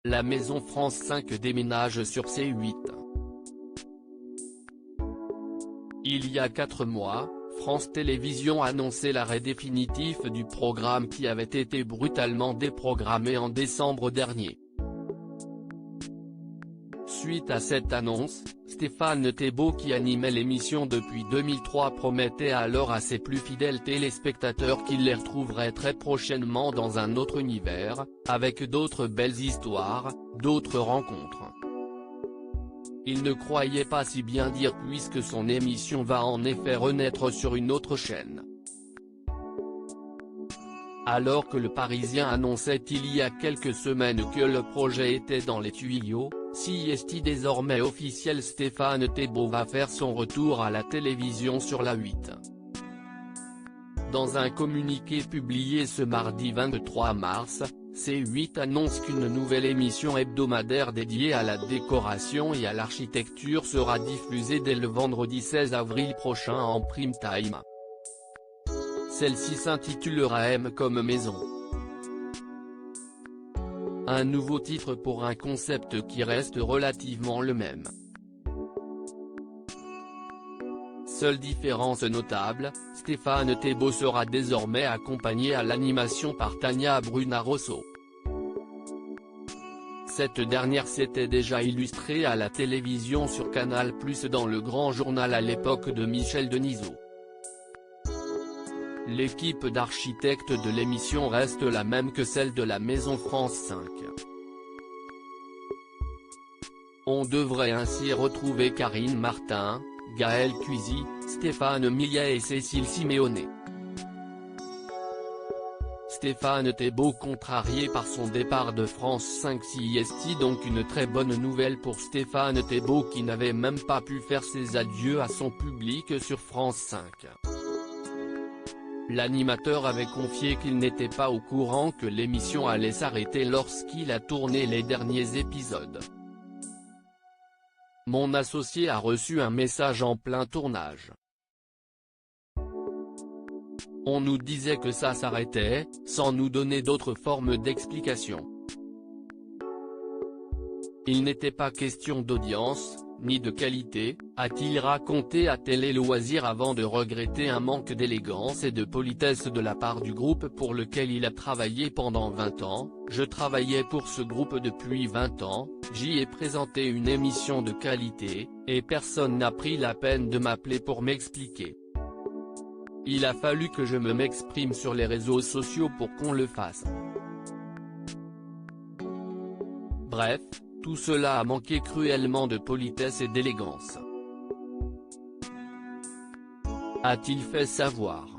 La maison France 5 déménage sur C8. Il y a 4 mois, France Télévisions annonçait l'arrêt définitif du programme qui avait été brutalement déprogrammé en décembre dernier. Suite à cette annonce, Stéphane Thébault, qui animait l'émission depuis 2003, promettait alors à ses plus fidèles téléspectateurs qu'il les retrouverait très prochainement dans un autre univers, avec d'autres belles histoires, d'autres rencontres. Il ne croyait pas si bien dire puisque son émission va en effet renaître sur une autre chaîne. Alors que Le Parisien annonçait il y a quelques semaines que le projet était dans les tuyaux, CST désormais officiel, Stéphane Thébault va faire son retour à la télévision sur la 8. Dans un communiqué publié ce mardi 23 mars, C8 annonce qu'une nouvelle émission hebdomadaire dédiée à la décoration et à l'architecture sera diffusée dès le vendredi 16 avril prochain en prime time. Celle-ci s'intitulera M comme maison. Un nouveau titre pour un concept qui reste relativement le même. Seule différence notable, Stéphane Thébault sera désormais accompagné à l'animation par Tania Bruna-Rosso. Cette dernière s'était déjà illustrée à la télévision sur Canal+ dans Le Grand Journal à l'époque de Michel Denisot. L'équipe d'architectes de l'émission reste la même que celle de la maison France 5. On devrait ainsi retrouver Karine Martin, Gaël Cuisy, Stéphane Millet et Cécile Siméoné. Stéphane Thébault contrarié par son départ de France 5 CST, donc une très bonne nouvelle pour Stéphane Thébault qui n'avait même pas pu faire ses adieux à son public sur France 5. L'animateur avait confié qu'il n'était pas au courant que l'émission allait s'arrêter lorsqu'il a tourné les derniers épisodes. Mon associé a reçu un message en plein tournage. On nous disait que ça s'arrêtait, sans nous donner d'autres formes d'explication. Il n'était pas question d'audience, ni de qualité, a-t-il raconté à Télé Loisirs avant de regretter un manque d'élégance et de politesse de la part du groupe pour lequel il a travaillé pendant 20 ans. Je travaillais pour ce groupe depuis 20 ans, j'y ai présenté une émission de qualité, et personne n'a pris la peine de m'appeler pour m'expliquer. Il a fallu que je m'exprime sur les réseaux sociaux pour qu'on le fasse. Bref, tout cela a manqué cruellement de politesse et d'élégance. A-t-il fait savoir.